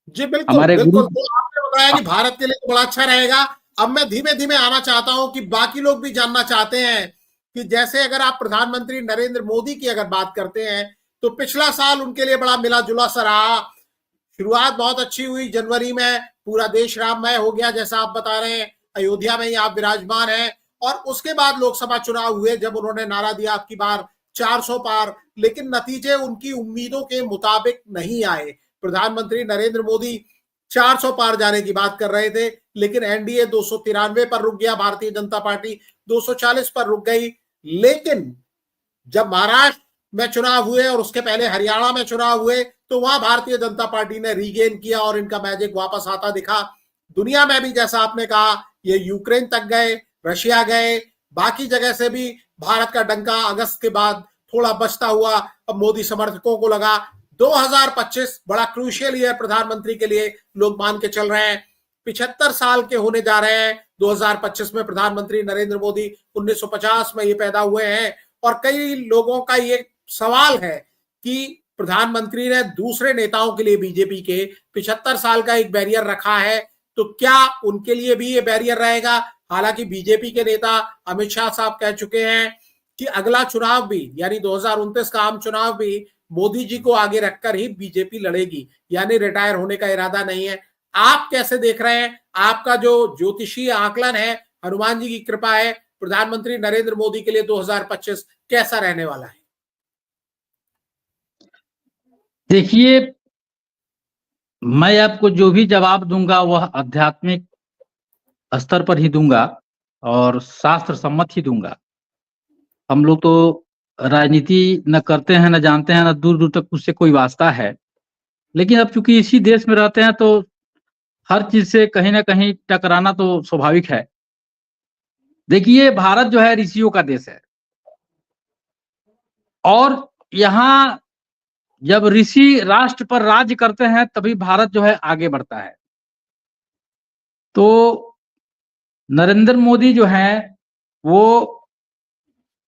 जी बिल्कुल हमारे गुरु। बिल्कुल। तो आपने बताया कि भारत के लिए तो बड़ा अच्छा रहेगा। अब मैं धीमे धीमे आना चाहता हूं कि बाकी लोग भी जानना चाहते हैं कि जैसे अगर आप प्रधानमंत्री नरेंद्र मोदी की अगर बात करते हैं तो पिछला साल उनके लिए बड़ा मिला जुला सा रहा। शुरुआत बहुत अच्छी हुई जनवरी में, पूरा देश राममय हो गया जैसा आप बता रहे हैं, अयोध्या में ही आप विराजमान हैं। और उसके बाद लोकसभा चुनाव हुए जब उन्होंने नारा दिया अब की बार 400 पार, लेकिन नतीजे उनकी उम्मीदों के मुताबिक नहीं आए। प्रधानमंत्री नरेंद्र मोदी 400 पार जाने की बात कर रहे थे, लेकिन एनडीए 293 पर रुक गया, भारतीय जनता पार्टी 240 पर रुक गई। लेकिन जब महाराष्ट्र में चुनाव हुए और उसके पहले हरियाणा में चुनाव हुए तो वहां भारतीय जनता पार्टी ने रीगेन किया और इनका मैजिक वापस आता दिखा। दुनिया में भी जैसा आपने कहा, ये यूक्रेन तक गए, रशिया गए, बाकी जगह से भी भारत का डंका अगस्त के बाद थोड़ा बचता हुआ अब मोदी समर्थकों को लगा। 2025 बड़ा क्रूशियल ईयर प्रधानमंत्री के लिए लोग मान के चल रहे हैं। 75 साल के होने जा रहे हैं 2025 में प्रधानमंत्री नरेंद्र मोदी। 1950 में ये पैदा हुए हैं। और कई लोगों का ये सवाल है कि प्रधानमंत्री ने दूसरे नेताओं के लिए बीजेपी के 75 साल का एक बैरियर रखा है, तो क्या उनके लिए भी ये बैरियर रहेगा? हालांकि बीजेपी के नेता अमित शाह साहब कह चुके हैं कि अगला चुनाव भी यानी 2029 का आम चुनाव भी मोदी जी को आगे रखकर ही बीजेपी लड़ेगी, यानी रिटायर होने का इरादा नहीं है। आप कैसे देख रहे हैं? आपका जो ज्योतिषीय आकलन है, हनुमान जी की कृपा है, प्रधानमंत्री नरेंद्र मोदी के लिए 2025 कैसा रहने वाला है? देखिए, मैं आपको जो भी जवाब दूंगा वह आध्यात्मिक स्तर पर ही दूंगा और शास्त्र सम्मत ही दूंगा। हम लोग तो राजनीति न करते हैं, न जानते हैं, न दूर दूर तक उससे कोई वास्ता है। लेकिन अब चूंकि इसी देश में रहते हैं तो हर चीज से कहीं ना कहीं टकराना तो स्वाभाविक है। देखिए, भारत जो है ऋषियों का देश है और यहाँ जब ऋषि राष्ट्र पर राज्य करते हैं तभी भारत जो है आगे बढ़ता है। तो नरेंद्र मोदी जो है वो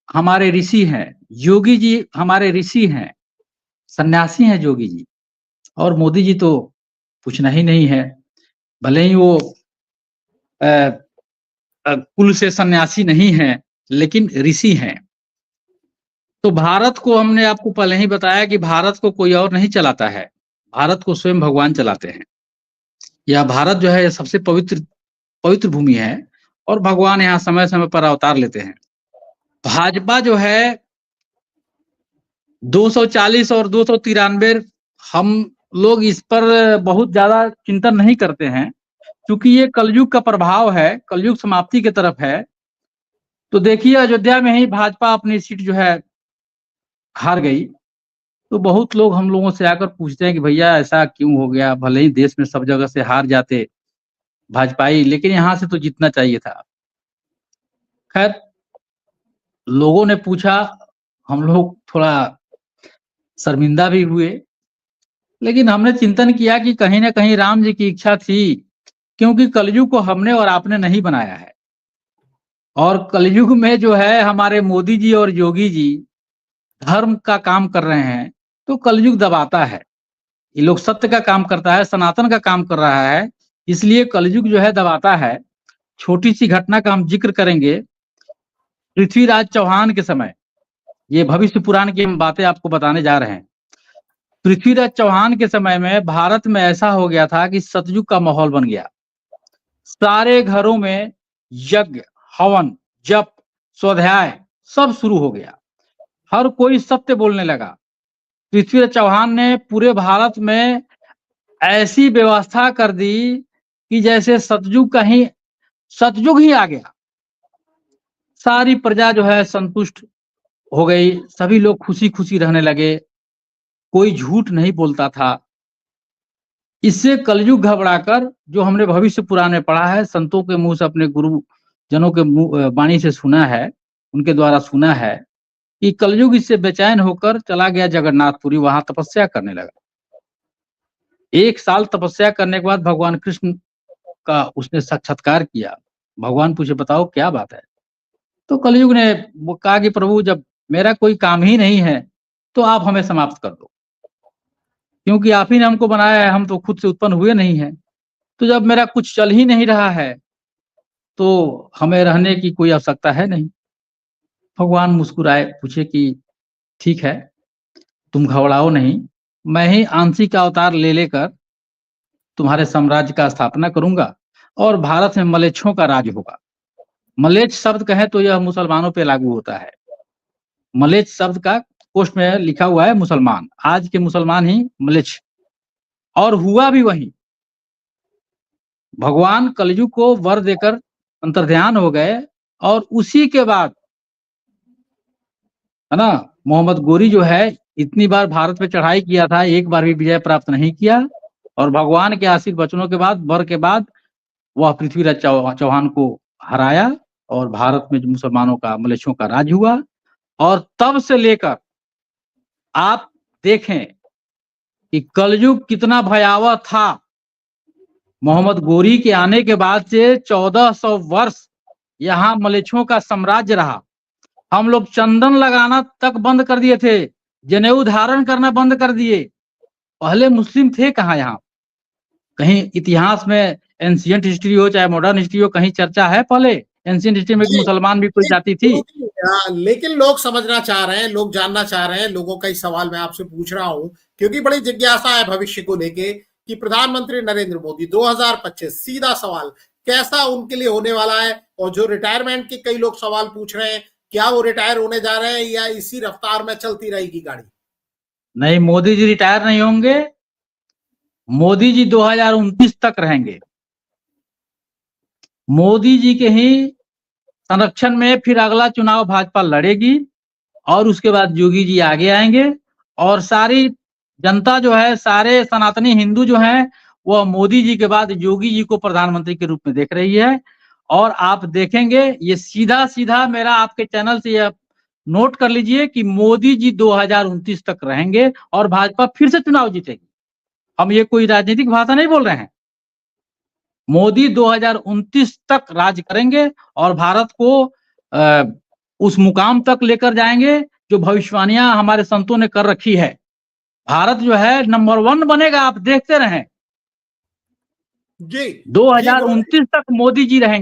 हमारे ऋषि हैं, योगी जी हमारे ऋषि हैं, सन्यासी हैं योगी जी। और मोदी जी तो पूछना ही नहीं है, भले ही वो कुल से सन्यासी नहीं है लेकिन ऋषि हैं। तो भारत को हमने आपको पहले ही बताया कि भारत को कोई और नहीं चलाता है, भारत को स्वयं भगवान चलाते हैं। यह भारत जो है सबसे पवित्र पवित्र भूमि है और भगवान यहाँ समय समय पर अवतार लेते हैं। भाजपा जो है 240 और 293, हम लोग इस पर बहुत ज्यादा चिंतन नहीं करते हैं क्योंकि ये कलयुग का प्रभाव है, कलयुग समाप्ति की तरफ है। तो देखिए, अयोध्या में ही भाजपा अपनी सीट जो है हार गई। तो बहुत लोग हम लोगों से आकर पूछते हैं कि भैया ऐसा क्यों हो गया, भले ही देश में सब जगह से हार जाते भाजपाई, लेकिन यहाँ से तो जीतना चाहिए था। खैर, लोगों ने पूछा, हम लोग थोड़ा शर्मिंदा भी हुए, लेकिन हमने चिंतन किया कि कहीं ना कहीं राम जी की इच्छा थी, क्योंकि कलयुग को हमने और आपने नहीं बनाया है। और कलयुग में जो है हमारे मोदी जी और योगी जी धर्म का काम कर रहे हैं तो कलयुग दबाता है। ये लोग सत्य का काम करता है, सनातन का काम कर रहा है, इसलिए कलयुग जो है दबाता है। छोटी सी घटना का हम जिक्र करेंगे। पृथ्वीराज चौहान के समय, ये भविष्य पुराण की हम बातें आपको बताने जा रहे हैं। पृथ्वीराज चौहान के समय में भारत में ऐसा हो गया था कि सतयुग का माहौल बन गया। सारे घरों में यज्ञ, हवन, जप, स्वाध्याय सब शुरू हो गया। हर कोई सत्य बोलने लगा। पृथ्वीराज चौहान ने पूरे भारत में ऐसी व्यवस्था कर दी कि जैसे सतयुग ही आ गया। सारी प्रजा जो है संतुष्ट हो गई, सभी लोग खुशी खुशी रहने लगे, कोई झूठ नहीं बोलता था। इससे कलयुग घबराकर, जो हमने भविष्य पुराण में पढ़ा है, संतों के मुंह से, अपने गुरु जनों के वाणी से सुना है, उनके द्वारा सुना है कि कलयुग इससे बेचैन होकर चला गया जगन्नाथपुरी, वहां तपस्या करने लगा। 1 साल तपस्या करने के बाद भगवान कृष्ण का उसने साक्षात्कार किया। भगवान पूछे, बताओ क्या बात है? तो कलयुग ने वो कहा कि प्रभु, जब मेरा कोई काम ही नहीं है तो आप हमें समाप्त कर दो। क्योंकि आप ही ने हमको बनाया है, हम तो खुद से उत्पन्न हुए नहीं हैं। तो जब मेरा कुछ चल ही नहीं रहा है तो हमें रहने की कोई आवश्यकता है नहीं। भगवान मुस्कुराए, पूछे कि ठीक है, तुम घबराओ नहीं, मैं ही आंशिक अवतार ले लेकर तुम्हारे साम्राज्य का स्थापना करूंगा और भारत में मलेच्छों का राज होगा। मलेच्छ शब्द कहें तो यह मुसलमानों पे लागू होता है। मलेच्छ शब्द का कोष्ठ में लिखा हुआ है मुसलमान, आज के मुसलमान ही मलेच्छ, और हुआ भी वही। भगवान कलयुग को वर देकर अंतर्ध्यान हो गए और उसी के बाद, है ना, मोहम्मद गोरी जो है इतनी बार भारत पे चढ़ाई किया था, एक बार भी विजय प्राप्त नहीं किया, और भगवान के आशीर्वाद वचनों के बाद, वर के बाद वह पृथ्वीराज चौहान को हराया और भारत में मुसलमानों का, मलेच्छों का राज हुआ। और तब से लेकर आप देखें कि कलयुग कितना भयावह था। मोहम्मद गोरी के आने के बाद से 1400 वर्ष यहाँ मलेच्छों का साम्राज्य रहा। हम लोग चंदन लगाना तक बंद कर दिए थे, जनेऊ धारण करना बंद कर दिए। पहले मुस्लिम थे कहाँ यहाँ? कहीं इतिहास में एंशियंट हिस्ट्री हो चाहे मॉडर्न हिस्ट्री हो, कहीं चर्चा है पहले एंशियंट हिस्ट्री में कि मुसलमान भी कोई जाति थी? लेकिन लोग समझना चाह रहे हैं, लोग जानना चाह रहे हैं, लोगों का ही सवाल मैं आपसे पूछ रहा हूं क्योंकि बड़ी जिज्ञासा है भविष्य को लेके कि प्रधानमंत्री नरेंद्र मोदी 2025, सीधा सवाल, कैसा उनके लिए होने वाला है? और जो रिटायरमेंट के कई लोग सवाल पूछ रहे हैं, क्या वो रिटायर होने जा रहे हैं या इसी रफ्तार में चलती रहेगी गाड़ी? नहीं, मोदी जी रिटायर नहीं होंगे। मोदी जी 2029 तक रहेंगे। मोदी जी के ही संरक्षण में फिर अगला चुनाव भाजपा लड़ेगी और उसके बाद योगी जी आगे आएंगे और सारी जनता जो है, सारे सनातनी हिंदू जो हैं, वह मोदी जी के बाद योगी जी को प्रधानमंत्री के रूप में देख रही है। और आप देखेंगे, ये सीधा सीधा मेरा आपके चैनल से यह नोट कर लीजिए कि मोदी जी 2029 तक रहेंगे और भाजपा फिर से चुनाव जीतेगी। हम ये कोई राजनीतिक भाषा नहीं बोल रहे हैं। मोदी 2029 तक राज करेंगे और भारत को उस मुकाम तक लेकर जाएंगे जो भविष्यवाणियां हमारे संतों ने कर रखी है। भारत जो है नंबर 1 बनेगा, आप देखते रहें। जी, 2029 तक मोदी जी रहेंगे।